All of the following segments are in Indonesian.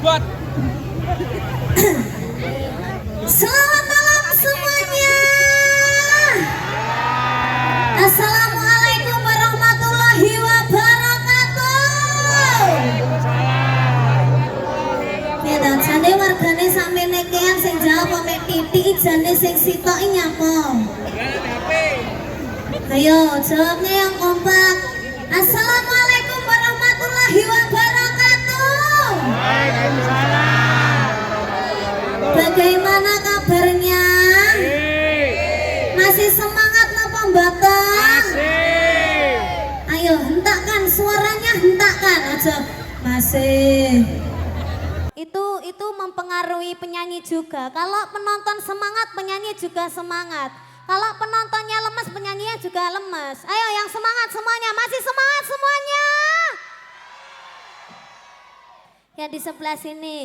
buat. Selamat malam semuanya. Assalamualaikum warahmatullahi wabarakatuh. Ya dan jane wargane sampe nekean sing jawab pamit titik jane sing sitok nyapa. Ayo jawabnya yang kompak. Assalamualaikum warahmatullahi wabarakatuh. Bagaimana kabarnya? Masih semangat napa mboten? Ayo hentakkan suaranya, hentakkan aja. Masih. Itu mempengaruhi penyanyi juga. Kalau penonton semangat, penyanyi juga semangat. Kalau penontonnya lemes, penyanyinya juga lemes. Ayo yang semangat semuanya, masih semangat semuanya. Yang di sebelah sini.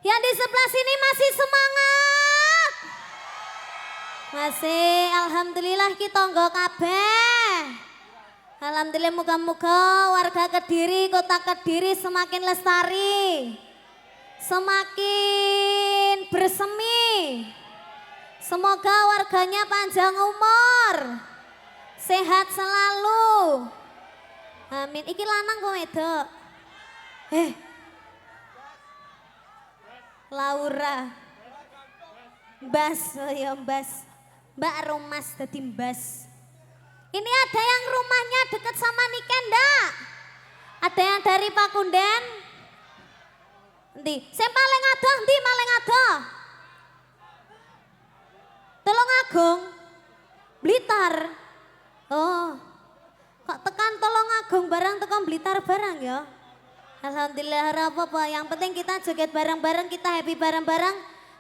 Yang di sebelah sini masih semangat. Masih, alhamdulillah kita nggak kabeh. Alhamdulillah moga-moga warga Kediri, kota Kediri semakin lestari. Semakin bersemi. Semoga warganya panjang umur. Sehat selalu. Amin. Iki lanang kok wedok? Laura. Mbas, oh ya Mbas. Mbak Romas dadi Mbas. Ini ada yang rumahnya dekat sama Niken ndak? Ada yang dari Pakunden? Endi? Sing paling adoh endi paling adoh? Tulungagung. Blitar. Oh. Kok tekan Tulungagung barang tekan Blitar barang ya? Alhamdulillah apa-apa, yang penting kita joget bareng-bareng, kita happy bareng-bareng.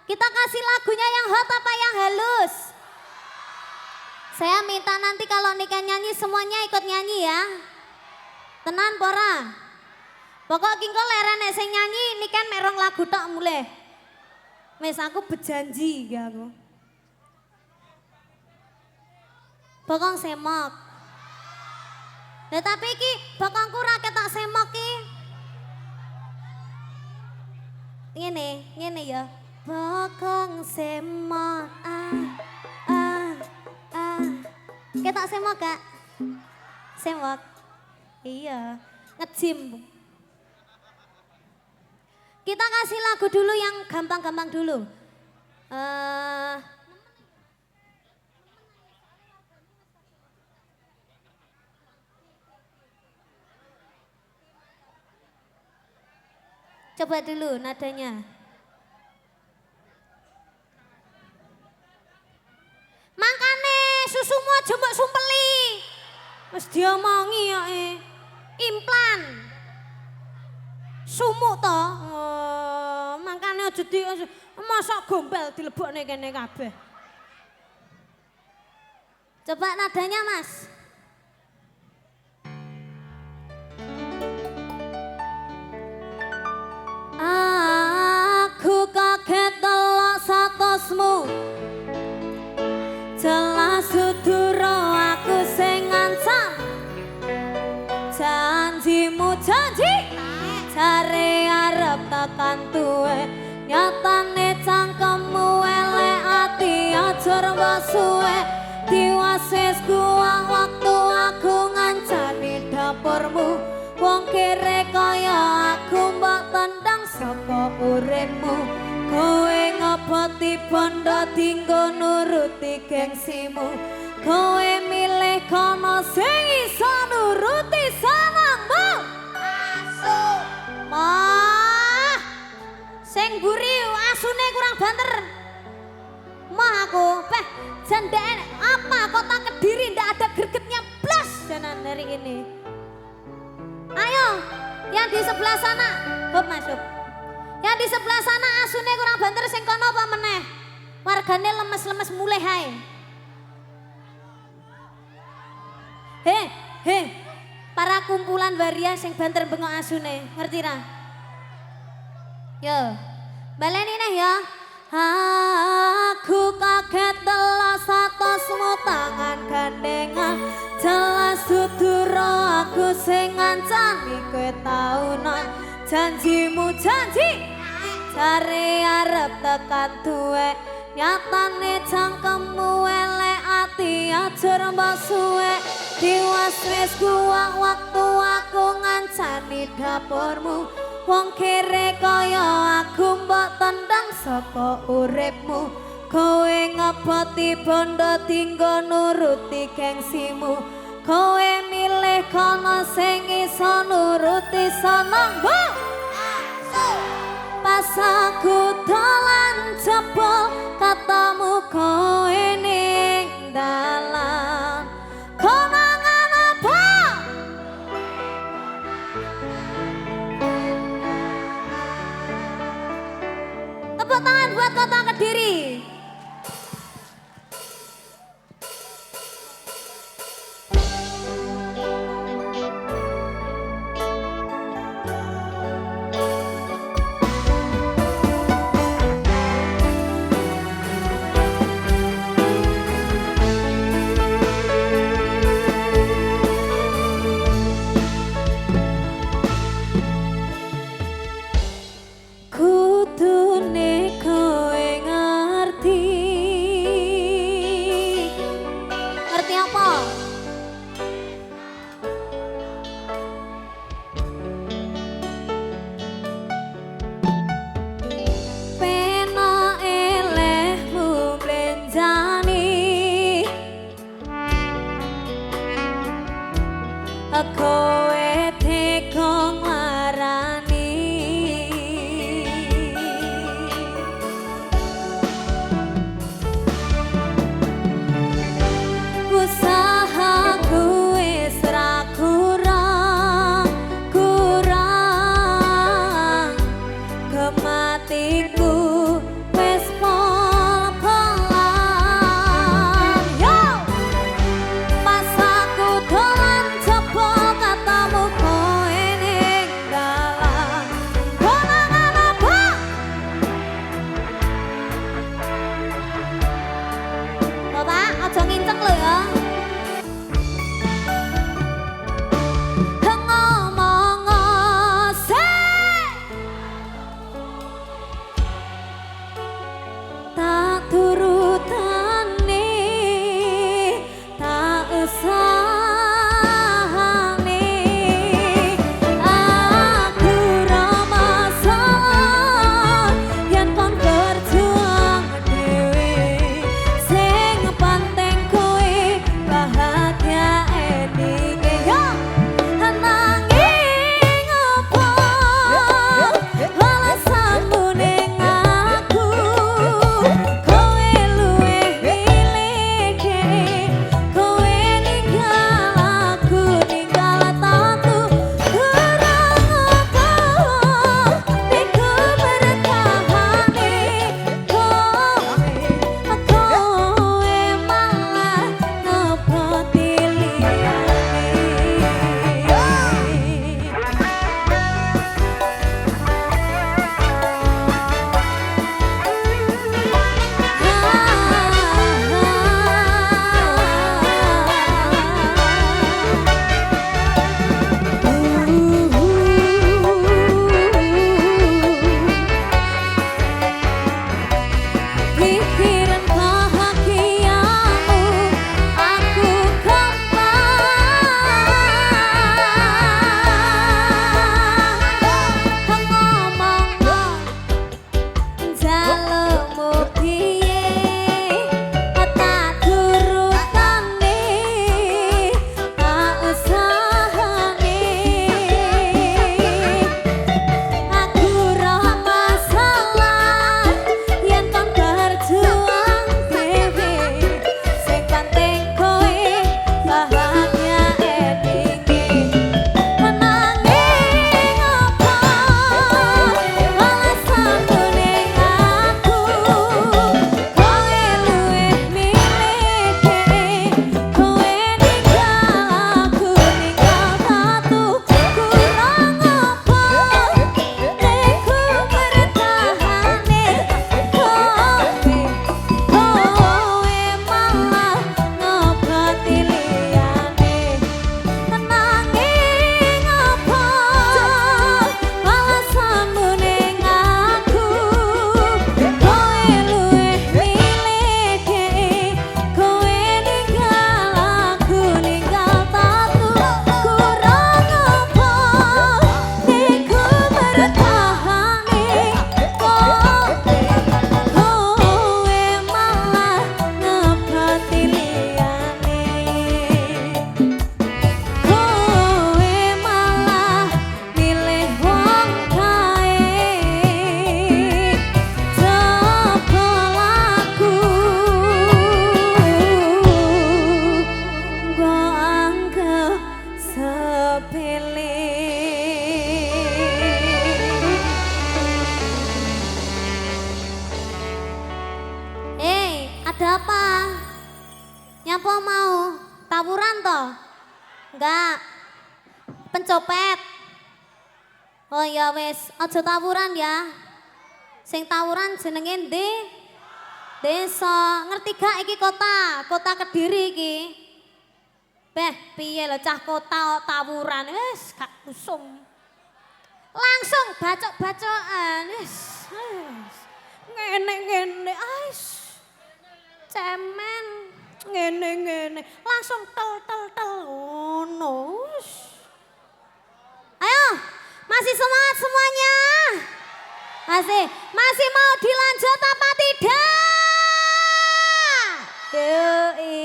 Kita kasih lagunya yang hot apa yang halus? Saya minta nanti kalau Nika nyanyi semuanya ikut nyanyi ya. Tenan pora. Pokok kingko lerene sing nyanyi Nika merong lagu tok mulai. Wes aku berjanji ya aku. Pokok semok. Tapi iki bokongku ra ketok semok ki. Ngene ya. Bokong semok Ketok semok Kak? Semok. Iya, ngejim. Kita kasih lagu dulu yang gampang-gampang dulu. Coba dulu nadanya. Makane susumu aja mbok sumpeli. Wis diomongi ya implan. Sumuk to. Oh, makane aja di mosok gombal dilebokne kene kabeh. Coba nadanya Mas. Aku kaget delok statusmu. Jelas suduro aku sing ngancam. Janjimu janji jare arep tekan tuwe. Nyatane cangkemmu elek ati ajar suwe. Diwasis kuwang waktu aku ngancani dapurmu. Wong kere kaya aku mbok tendang saka uripmu. Kowe ngoboti bondo dinggo nuruti gengsimu. Kowe milih kono sing iso nuruti senengmu. Asu mah sing buri asune kurang banter. Mah aku peh jandaan apa kota Kediri ndak ada gregetnya blas janan hari ini. Ayo, yang di sebelah sana, hop masuk. Yang di sebelah sana asune kurang banter sing kono apa meneh? Wargane lemes-lemes mulai hai. Para kumpulan waria sing banter bengok asune, ngerti ra? Yo, baleni neh ya. Aku kaget delok statusmu tangan gandengan. Jelas suduro aku sing ngancani kowe taunan. janjimu janji jare arep tekan tuwe nyatane cangkemmu elek ati ajur mbok suwe diwas wis kuwak waktu aku ngancani dapurmu wong kere kaya aku mbok tendang saka uripmu kowe ngeboti bondo tinggo nuruti gengsimu kowe milih kono sing iso nuruti senengmu pas aku dolan jebol katamu kowe ning dalan konangan apa tepuk tangan buat Kota Kediri. Kowe tega nglarani usahaku wis ra kurang kematiku wis pol-polan yo pas aku dolan jebol katamu kowe ning dalan konangan apa Bapak aja nginceng lho ya ngomong sik tak turutane tak usahane aku ra masalah yen kon berjuang dhewe sing penting kowe Nyapa mau? Tawuran toh? Enggak. Pencopet. Oh ya wis, aja tawuran ya. Sing tawuran jenenge ndi? Desa. Ngerti gak iki kota? Kota Kediri iki. Beh, piye lho cah kota tawuran wis gak usum. Langsung bacok-bacokan wis. Ngene-ngene ais. Cemen ngene-ngene langsung tel ngono. Ayo, masih semangat semuanya? Masih mau dilanjut apa tidak? Yoi.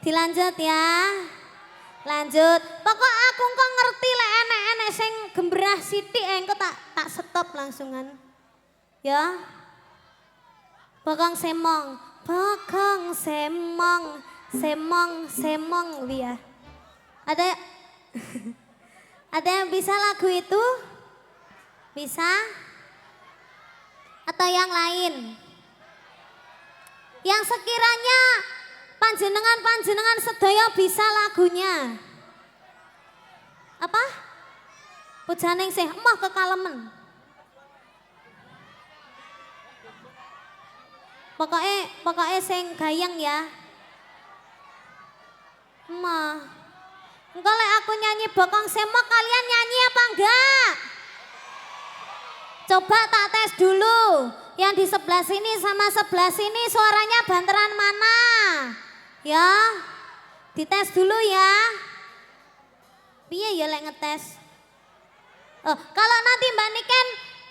Dilanjut ya. Lanjut. Pokok aku kok ngerti lek enek-enek sing gembrah sithik engko tak stop langsungan. Ya. Bokong semong. Bokong semong. Semong ya. Ada yang bisa lagu itu? Bisa? Atau yang lain? Yang sekiranya panjenengan sedaya bisa lagunya. Apa? Pujaning sih, emoh kekalemen. Pokoknya sing gayeng ya. Emoh. Engko lek aku nyanyi Bokong Semok kalian nyanyi apa enggak? Coba tak tes dulu. Yang di sebelah sini sama sebelah sini suaranya banteran mana? Ya. Dites dulu ya. Piye ya lek ngetes? Oh, kalau nanti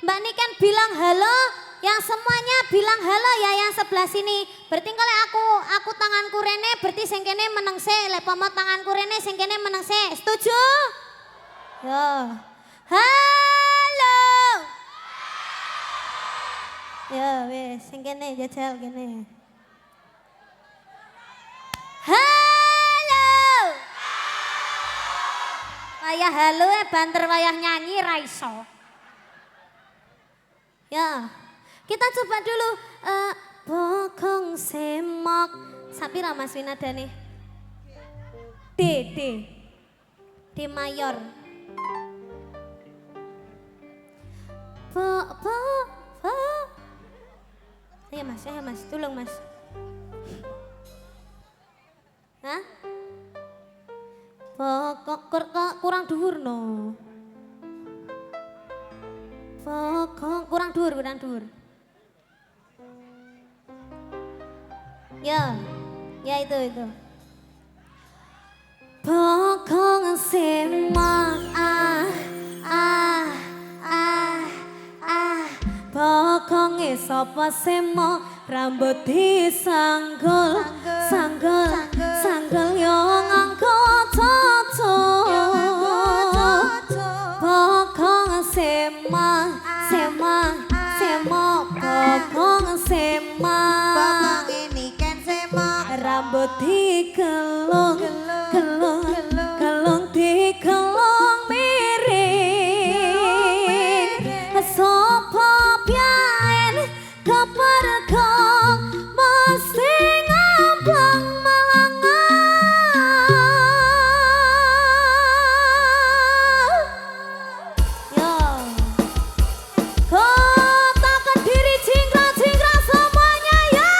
Mbak Niken bilang halo, yang semuanya bilang halo ya yang sebelah sini. Berarti kalau aku tanganku rene berarti sing kene meneng sik, lek pomo tanganku rene sing kene meneng sik. Setuju? Ya. Halo. Ya wes, sing kene jajal kene. Halo. Wayah halo banter wayah nyanyi ra iso. Ya. Kita coba dulu Bokong Semok. Sapira Mas Winadane? D mayor. Ayo mas, tolong mas. Hah? Kurang dhuwur no. Kurang dhuwur. Ya itu. Bokong Semok bokonge sapa semok rambut disanggol sanggol yo nganggo cocok bokong semok bokong semok bokong ini kan semok rambut digelung digelung miring sapa pian kepergok mesti ngambang melengar yo kota Kediri jingkrak semuanya ya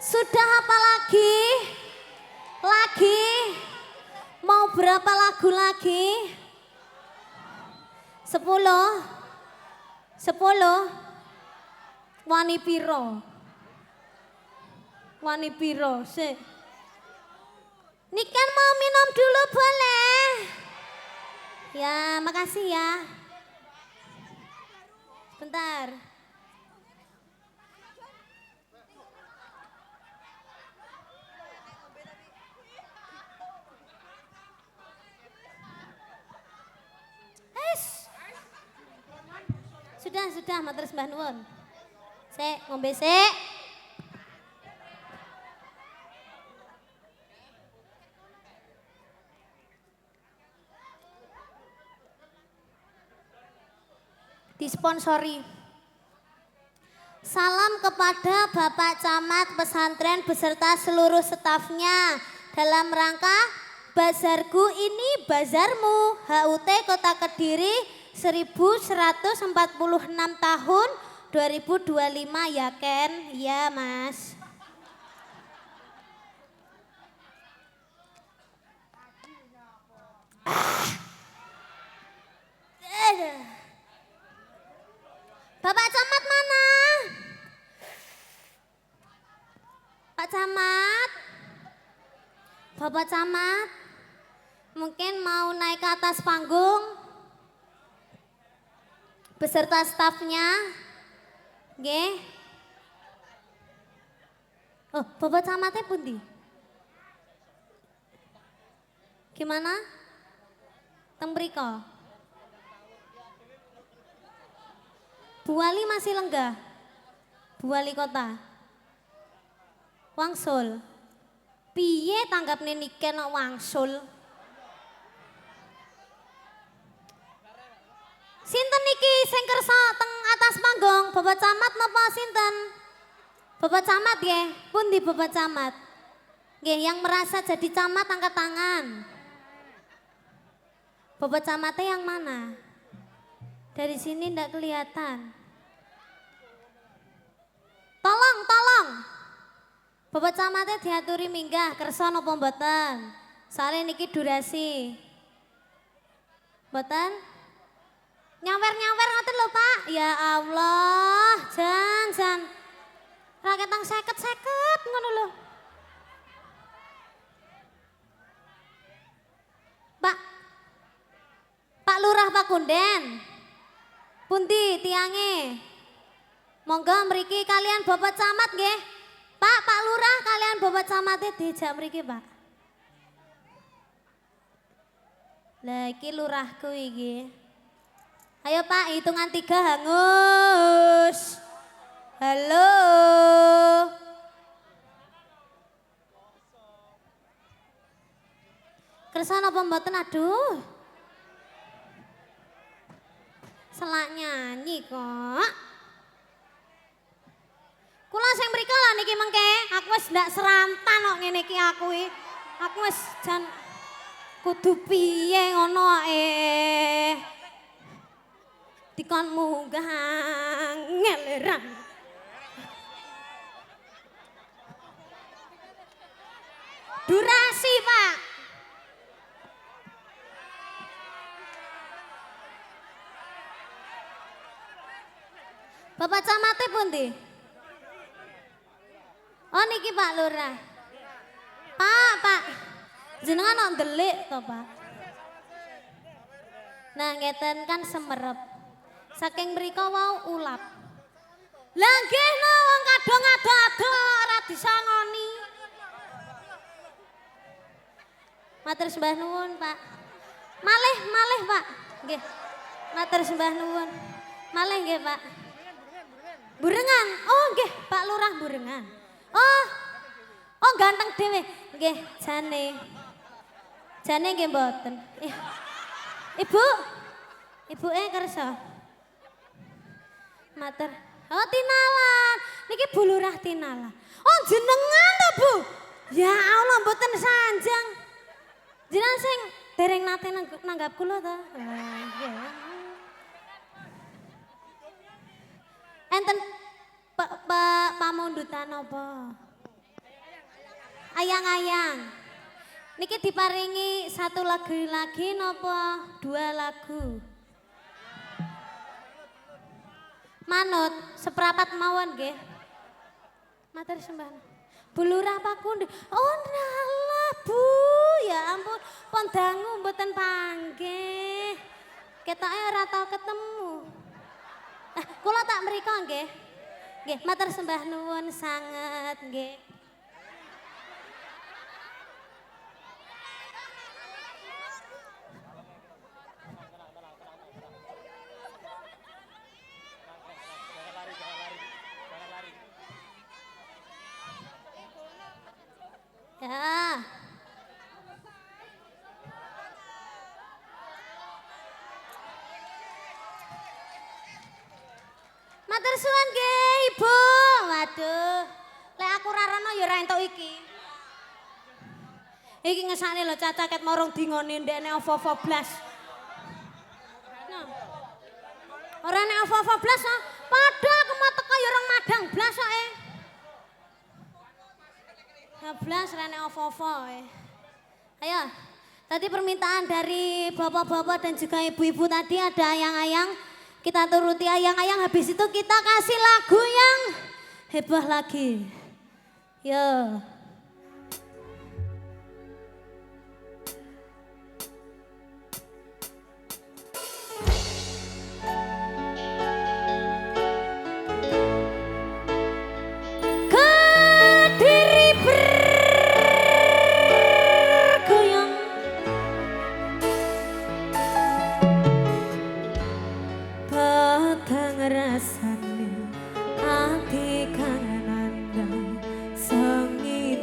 Sudah apa lagi? Lagi? Mau berapa lagu lagi? 10? 10? Wani piro? Wani piro sih? Niken mau minum dulu boleh? Ya, makasih ya. Bentar. Sudah, matur sembah nuwun. Sik, ngombe sik. Disponsori. Salam kepada Bapak Camat Pesantren beserta seluruh stafnya dalam rangka Bazarku ini Bazarmu HUT Kota Kediri 1146 tahun 2025 ya Ken? Iya Mas. Bapak Camat mana? Pak Camat? Bapak Camat? Mungkin mau naik ke atas panggung? Beserta stafnya, nggih. Oh, Bapak Camatnya pundi? Gimana? Teng mriko. Bu Wali masih lenggah? Bu Wali Kota? Wangsul? Piye tanggapne niken kok wangsul? Sinten niki sing kersa teng atas panggung, Bapak Camat napa sinten? Bapak Camat nggih, pundi Bapak Camat? Nggih, yang merasa jadi camat angkat tangan. Bapak Camatnya yang mana? Dari sini ndak kelihatan. Tolong. Bapak Camatnya diaturi minggah, kersa napa mboten? Soale niki durasi. Mboten? Nyawer ngoten lho Pak. Ya Allah, jan. Raketang 50 ngono lho. Pak Lurah Pak Kunden. Pundi tiange? Monggo mriki kalian Bapak Camat nggih. Pak Lurah kalian Bapak Camate dijak mriki, Pak. Lah iki lurahku iki. Ayo Pak, hitungan 3 hangus. Halo. Kersa napa mboten aduh. Selak nyanyi kok. Kula sing mriko lho niki mengke, aku wis ndak serantan kok ngene iki aku iki. Aku wis jan kudu piye ngono dikon munggah ngelerang. Durasi, Pak. Bapak Camate pundi? Oh niki Pak Lurah. Pak. Jenengan kok ndelik to, Pak? Nah, ngeten kan semerep. Saking mriko wau ulap. Lah nggih no wong kadang ado-ado ora disangoni. Matur sembah nuwun, Pak. Malih, Pak. Nggih. Matur sembah nuwun. Malih nggih, Pak. Burengan. Oh, nggih, Pak Lurah Burengan. Oh, ganteng dhewe. Nggih, jane. Jane nggih mboten. Ibu. Ibuke kersa. Matur. Oh, Tinalan. Niki Bu Lurah Tinalan. Oh, jenengan to, Bu? Ya Allah, mboten sanjang. Jenengan sing dereng nate nanggap kula to. Enten pamundutan apa? Ayang-ayang. Niki diparingi satu lagu lagi napa dua lagu? Manut seprapat mawon nggih. Matur sembah. Bu Lurah Pakundi. Oh nalah Bu, ya ampun, pon dangu mboten panggih. Ketoke ora tau ketemu. Kula tak mriko nggih. Nggih, matur sembah nuwun sanget nggih. Ya. Matur suwun nggih, Ibu. Waduh. Lek aku ra rono ya ora entuk iki. Iki ngesane lho Caca ket morong dingone ndekne ovo-ovo blas. Nah. Ora nek ovo-ovo blas ah. Padha aku mau teko ya orang madang blas kok blas rene ovo-ovo Ayo, tadi permintaan dari bapak-bapak dan juga ibu-ibu tadi ada ayang-ayang. Kita turuti ayang-ayang, habis itu kita kasih lagu yang heboh lagi. Yo. Rasane ati kangen anda sengi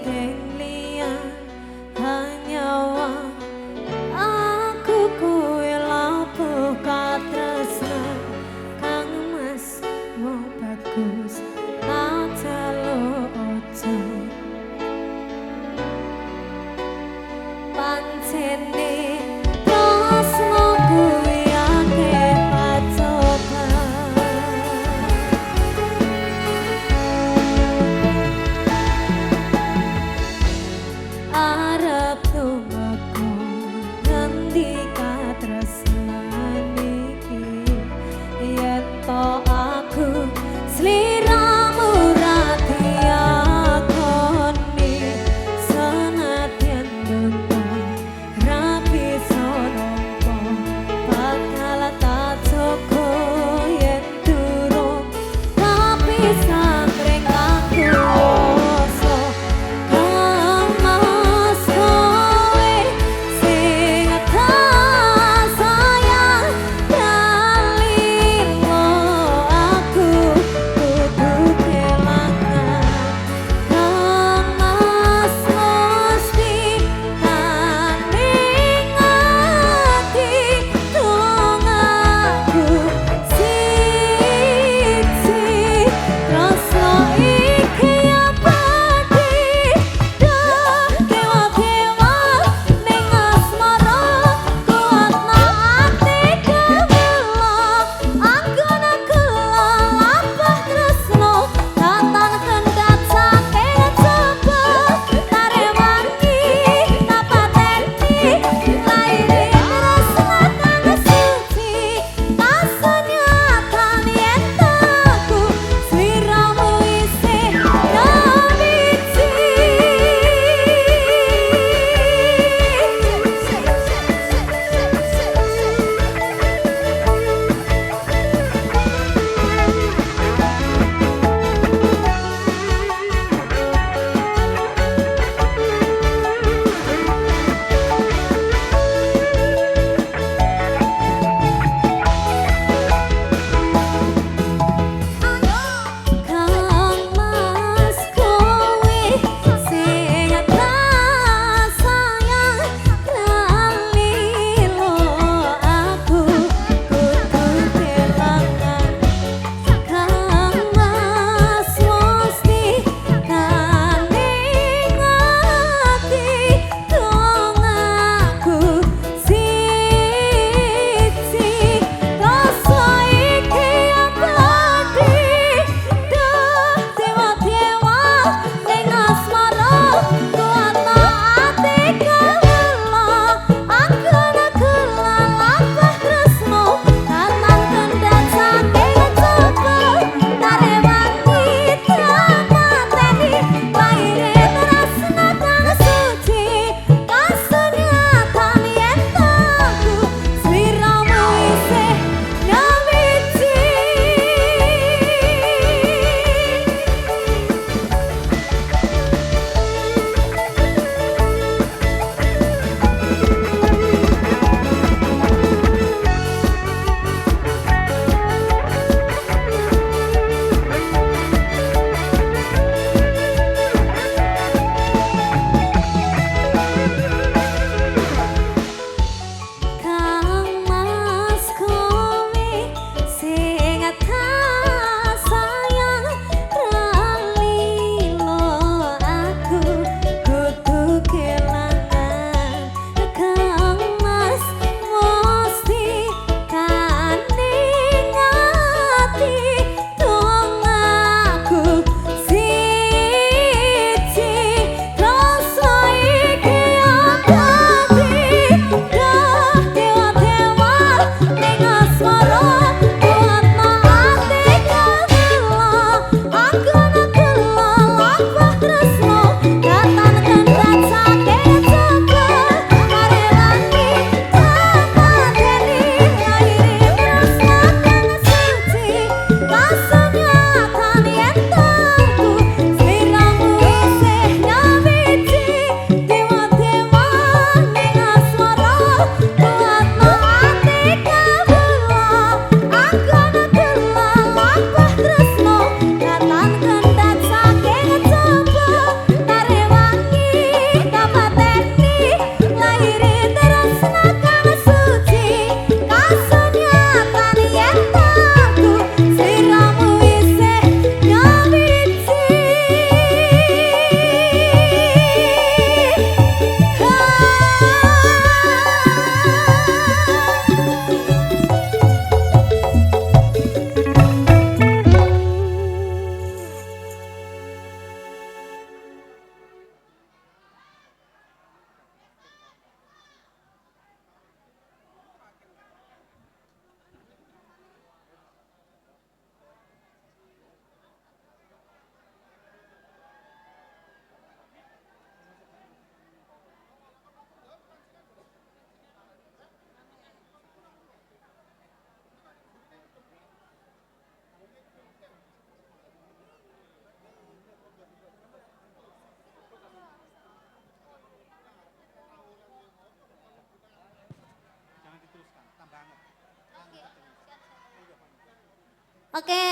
Oke,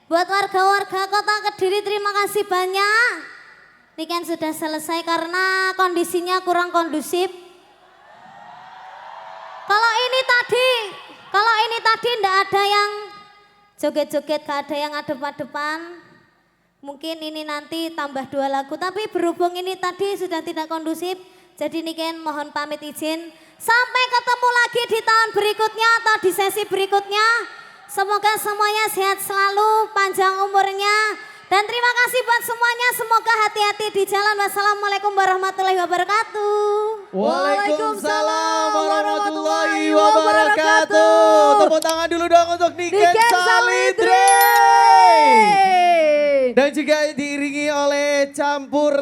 buat warga-warga kota Kediri terima kasih banyak. Ini kan sudah selesai karena kondisinya kurang kondusif. Kalau ini tadi ndak ada yang joget-joget, gak ada yang adep-adepan. Mungkin ini nanti tambah 2 lagu, tapi berhubung ini tadi sudah tidak kondusif, jadi Niken mohon pamit izin. Sampai ketemu lagi di tahun berikutnya atau di sesi berikutnya. Semoga semuanya sehat selalu, panjang umurnya. Dan terima kasih buat semuanya, semoga hati-hati di jalan. Wassalamualaikum warahmatullahi wabarakatuh. Waalaikumsalam warahmatullahi wabarakatuh. Tepuk tangan dulu dong untuk Niken Salidre. Dan juga diiringi oleh campur